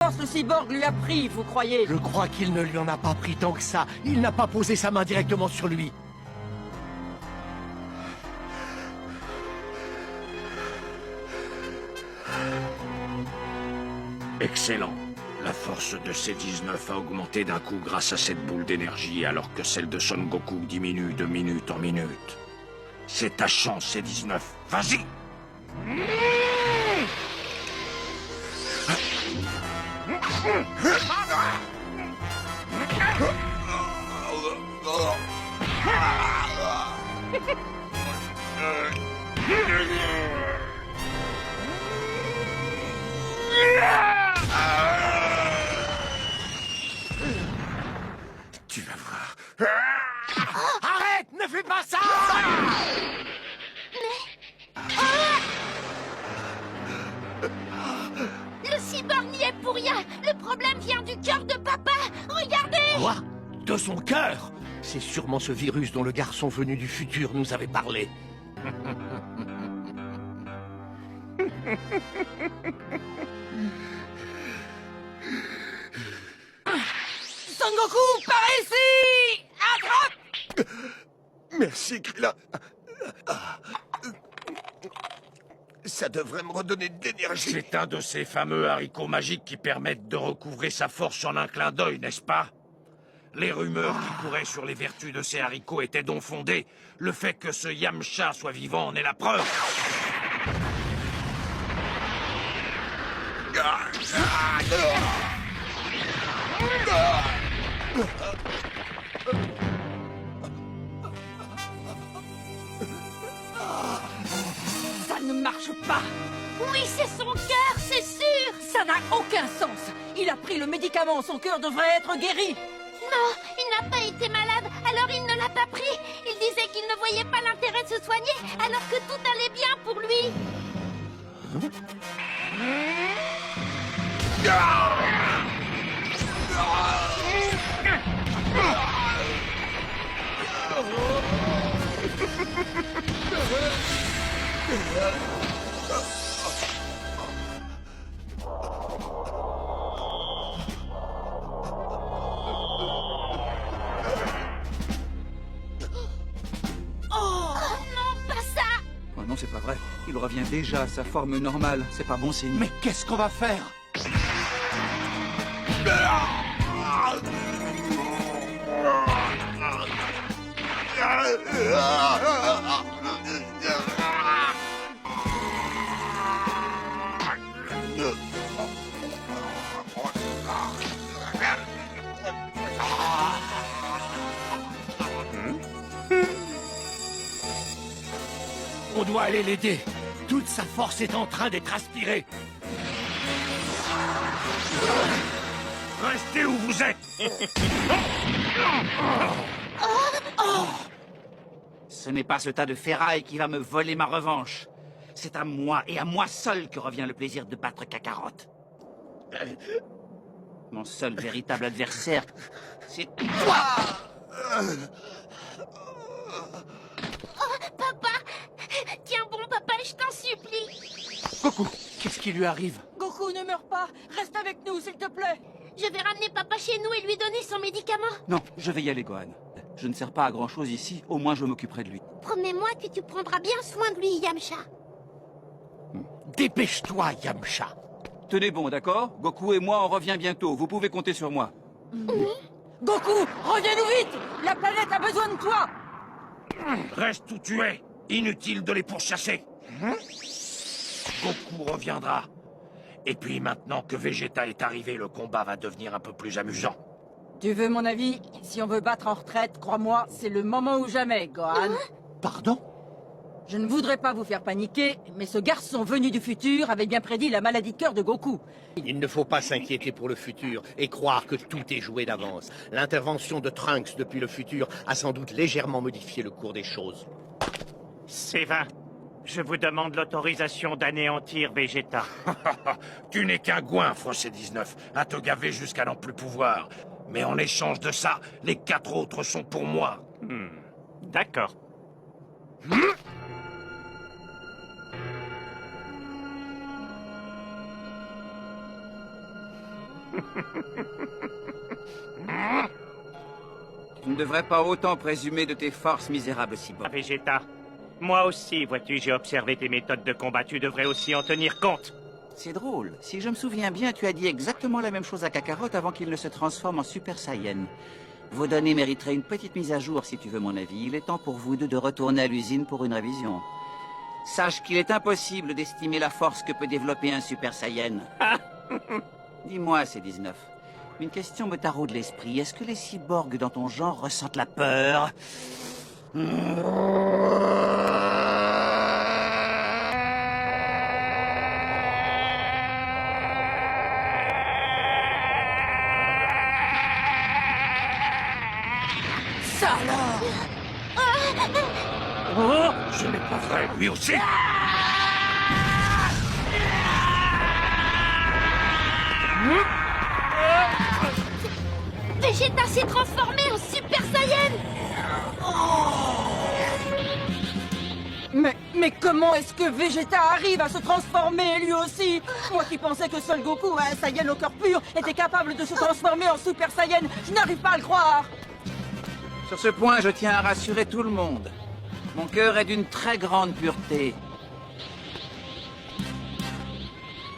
force le cyborg lui a pris, vous croyez? Je crois qu'il ne lui en a pas pris tant que ça. Il n'a pas posé sa main directement sur lui. Excellent. La force de C-19 a augmenté d'un coup grâce à cette boule d'énergie, alors que celle de Son Goku diminue de minute en minute. C'est ta chance, C-19. Vas-y! Tu vas voir. Arrête! Ne fais pas ça! Le cyborg n'y est pour rien. Le problème vient du cœur de papa. Regardez! Quoi? De son cœur? C'est sûrement ce virus dont le garçon venu du futur nous avait parlé. Son Goku, par ici! Attrape! Merci, Krillin. Ça devrait me redonner de l'énergie. C'est un de ces fameux haricots magiques qui permettent de recouvrer sa force en un clin d'œil, n'est-ce pas? Les rumeurs qui couraient sur les vertus de ces haricots étaient donc fondées. Le fait que ce Yamcha soit vivant en est la preuve. Ça ne marche pas! Oui, c'est son cœur, c'est sûr! Ça n'a aucun sens! Il a pris le médicament, son cœur devrait être guéri! Non, il n'a pas été malade, alors il ne l'a pas pris. Il disait qu'il ne voyait pas l'intérêt de se soigner, alors que tout allait bien pour lui. Oh non, pas ça! Oh non, c'est pas vrai. Il revient déjà à sa forme normale. C'est pas bon signe. Mais qu'est-ce qu'on va faire? On doit aller l'aider. Toute sa force est en train d'être aspirée. Restez où vous êtes. Ce n'est pas ce tas de ferraille qui va me voler ma revanche. C'est à moi et à moi seul que revient le plaisir de battre Kakarot. Mon seul véritable adversaire, c'est toi! Papa! Tiens bon, papa, je t'en supplie! Goku, qu'est-ce qui lui arrive? Goku, ne meurs pas! Reste avec nous, s'il te plaît! Je vais ramener papa chez nous et lui donner son médicament. Non, je vais y aller, Gohan. Je ne sers pas à grand-chose ici, au moins je m'occuperai de lui. Promets-moi que tu prendras bien soin de lui, Yamcha. Dépêche-toi, Yamcha. Tenez bon, d'accord? Goku et moi, on revient bientôt. Vous pouvez compter sur moi. Goku, reviens-nous vite! La planète a besoin de toi! Reste où tu es. Inutile de les pourchasser. Goku reviendra. Et puis maintenant que Vegeta est arrivé, le combat va devenir un peu plus amusant. Tu veux mon avis? Si on veut battre en retraite, crois-moi, c'est le moment ou jamais, Gohan. Pardon? Je ne voudrais pas vous faire paniquer, mais ce garçon venu du futur avait bien prédit la maladie de cœur de Goku. Il ne faut pas s'inquiéter pour le futur et croire que tout est joué d'avance. L'intervention de Trunks depuis le futur a sans doute légèrement modifié le cours des choses. C'est vain. Je vous demande l'autorisation d'anéantir Vegeta. Tu n'es qu'un goinfre, C-19, à te gaver jusqu'à n'en plus pouvoir. Mais en échange de ça, les 4 autres sont pour moi. D'accord. Tu ne devrais pas autant présumer de tes forces, misérable cyborg. Vegeta, moi aussi, vois-tu, j'ai observé tes méthodes de combat. Tu devrais aussi en tenir compte. C'est drôle. Si je me souviens bien, tu as dit exactement la même chose à Kakarot avant qu'il ne se transforme en Super Saiyan. Vos données mériteraient une petite mise à jour, si tu veux mon avis. Il est temps pour vous deux de retourner à l'usine pour une révision. Sache qu'il est impossible d'estimer la force que peut développer un Super Saiyan. Dis-moi, C19, une question me taraude l'esprit. Est-ce que les cyborgs dans ton genre ressentent la peur? Ça alors! Oh, ce n'est pas vrai, lui aussi. Vegeta s'est transformé en Super Saiyan. Mais comment est-ce que Vegeta arrive à se transformer lui aussi? Moi qui pensais que seul Goku, un Saiyan au cœur pur, était capable de se transformer en Super Saiyan, je n'arrive pas à le croire. Sur ce point, je tiens à rassurer tout le monde. Mon cœur est d'une très grande pureté.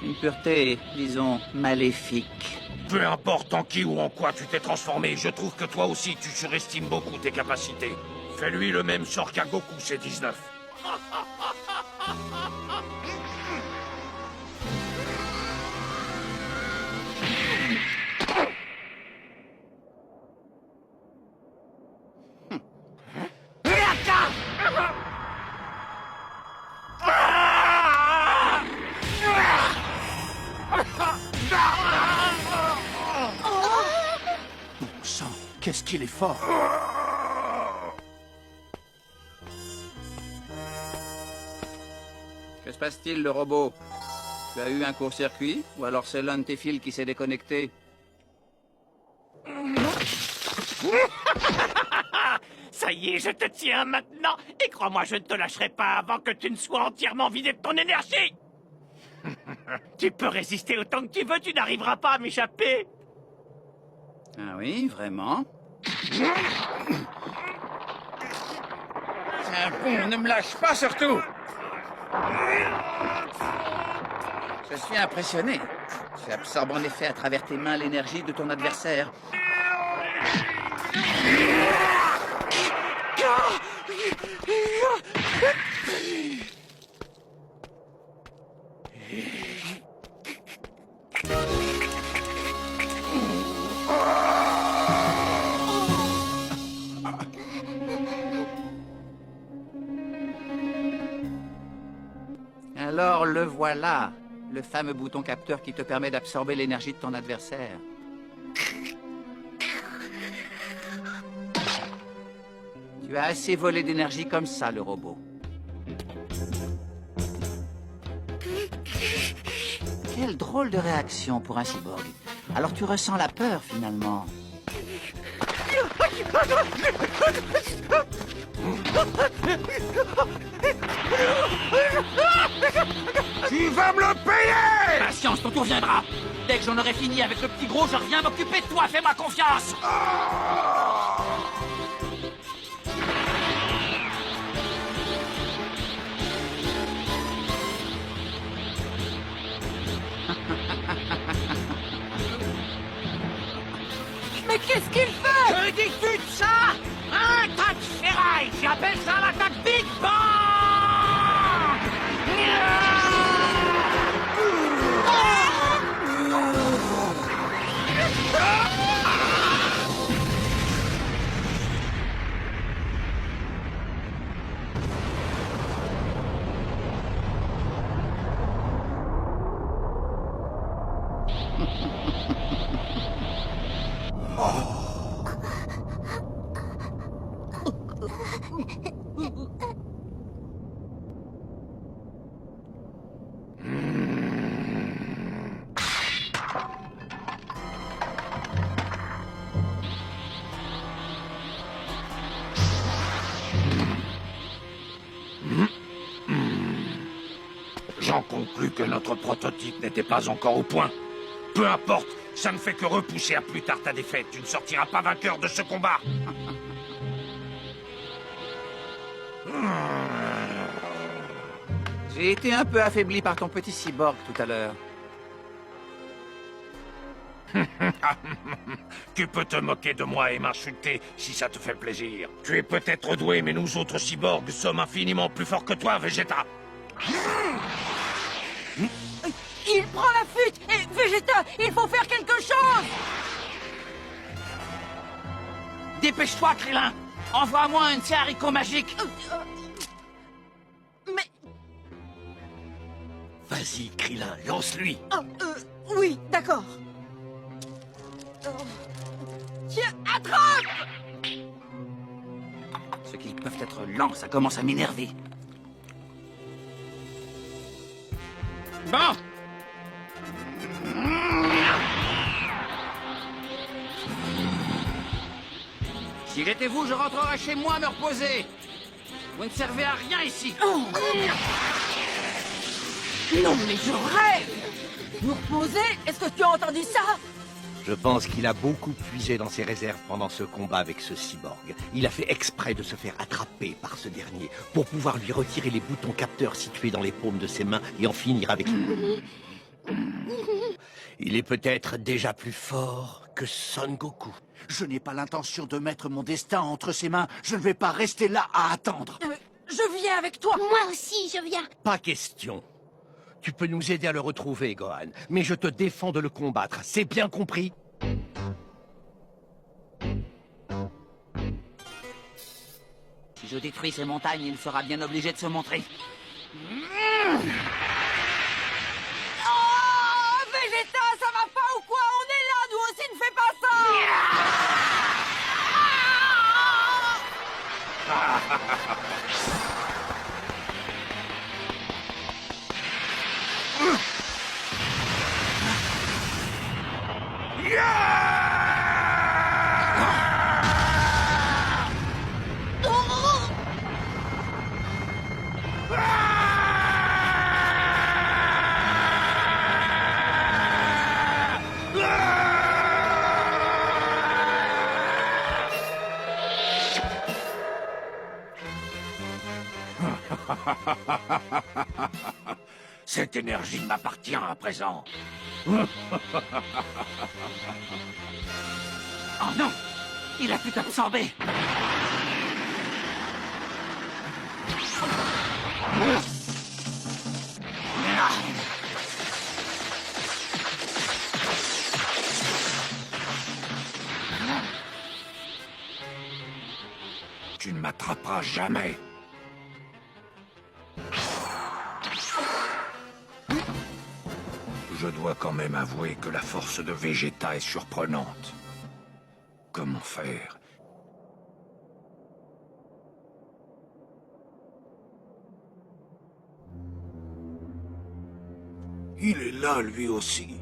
Une pureté, disons, maléfique. Peu importe en qui ou en quoi tu t'es transformé, je trouve que toi aussi tu surestimes beaucoup tes capacités. Fais-lui le même sort qu'à Goku, C19. Sang, qu'est-ce qu'il est fort! Que se passe-t-il, le robot? Tu as eu un court-circuit? Ou alors c'est l'un de tes fils qui s'est déconnecté? Ça y est, je te tiens maintenant. Et crois-moi, je ne te lâcherai pas avant que tu ne sois entièrement vidé de ton énergie. Tu peux résister autant que tu veux, tu n'arriveras pas à m'échapper. Ah oui, vraiment? C'est un bon, ne me lâche pas surtout! Je suis impressionné. Tu absorbes en effet à travers tes mains l'énergie de ton adversaire. Alors le voilà, le fameux bouton capteur qui te permet d'absorber l'énergie de ton adversaire. Tu as assez volé d'énergie comme ça, le robot. Quelle drôle de réaction pour un cyborg. Alors tu ressens la peur, finalement. Tu vas me le payer! Patience, ton tour viendra. Dès que j'en aurai fini avec le petit gros, je reviens m'occuper de toi. Fais-moi confiance. Mais qu'est-ce qu'il fait? Que dis-tu de ça? Un tas de ferraille. J'appelle ça l'attaque Big Bang. J'en conclus que notre prototype n'était pas encore au point. Peu importe, Ça ne fait que repousser à plus tard ta défaite. Tu ne sortiras pas vainqueur de ce combat. J'ai été un peu affaibli par ton petit cyborg tout à l'heure. Tu peux te moquer de moi et m'insulter si ça te fait plaisir. Tu es peut-être doué, mais nous autres cyborgs sommes infiniment plus forts que toi, Vegeta. Il prend la fuite. Et Vegeta, il faut faire quelque chose. Dépêche-toi, Krillin! Envoie-moi un de ces haricots magiques! Mais... Vas-y, Krillin, lance-lui. Oui, d'accord. Tiens, attrape! Ceux qui peuvent être lents, ça commence à m'énerver. Bon, Si j'étais vous, je rentrerais chez moi me reposer. Vous ne servez à rien ici. Non, mais je rêve. Nous reposer? Est-ce que tu as entendu ça? Je pense qu'il a beaucoup puisé dans ses réserves pendant ce combat avec ce cyborg. Il a fait exprès de se faire attraper par ce dernier pour pouvoir lui retirer les boutons capteurs situés dans les paumes de ses mains et en finir avec lui. Il est peut-être déjà plus fort que Son Goku. Je n'ai pas l'intention de mettre mon destin entre ses mains. Je ne vais pas rester là à attendre. Je viens avec toi. Moi aussi, je viens. Pas question. Tu peux nous aider à le retrouver, Gohan, mais je te défends de le combattre. C'est bien compris? Si je détruis ces montagnes, il sera bien obligé de se montrer. Oh, Vegeta, ça va pas ou quoi? On est là, nous aussi, ne fais pas ça. Cette énergie m'appartient à présent. Oh non! Il a pu t'absorber! Tu ne m'attraperas jamais. Je dois quand même avouer que la force de Vegeta est surprenante. Comment faire? Il est là, lui aussi.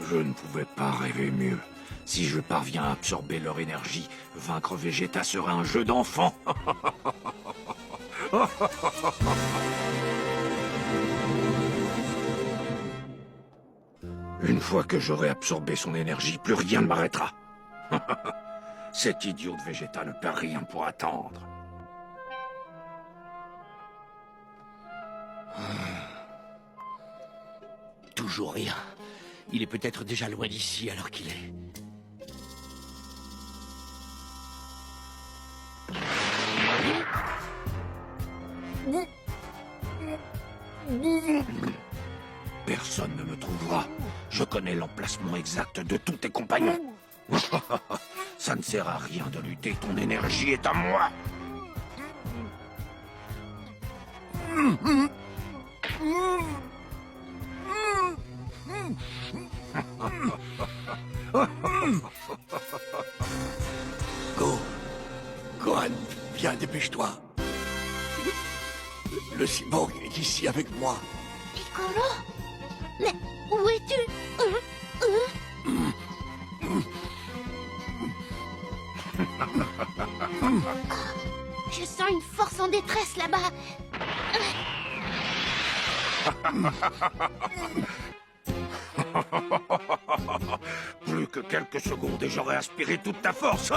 Je ne pouvais pas rêver mieux. Si je parviens à absorber leur énergie, vaincre Vegeta sera un jeu d'enfant. Une fois que j'aurai absorbé son énergie, plus rien ne m'arrêtera. Cet idiot de Vegeta ne perd rien pour attendre. Toujours rien. Il est peut-être déjà loin d'ici alors qu'il est. Personne ne me trouvera. Je connais l'emplacement exact de tous tes compagnons. Ça ne sert à rien de lutter, ton énergie est à moi. Go. Gohan, viens, dépêche-toi. Le cyborg est ici avec moi. Piccolo? Mais où es-tu? Je sens une force en détresse là-bas. Plus que quelques secondes et j'aurais aspiré toute ta force.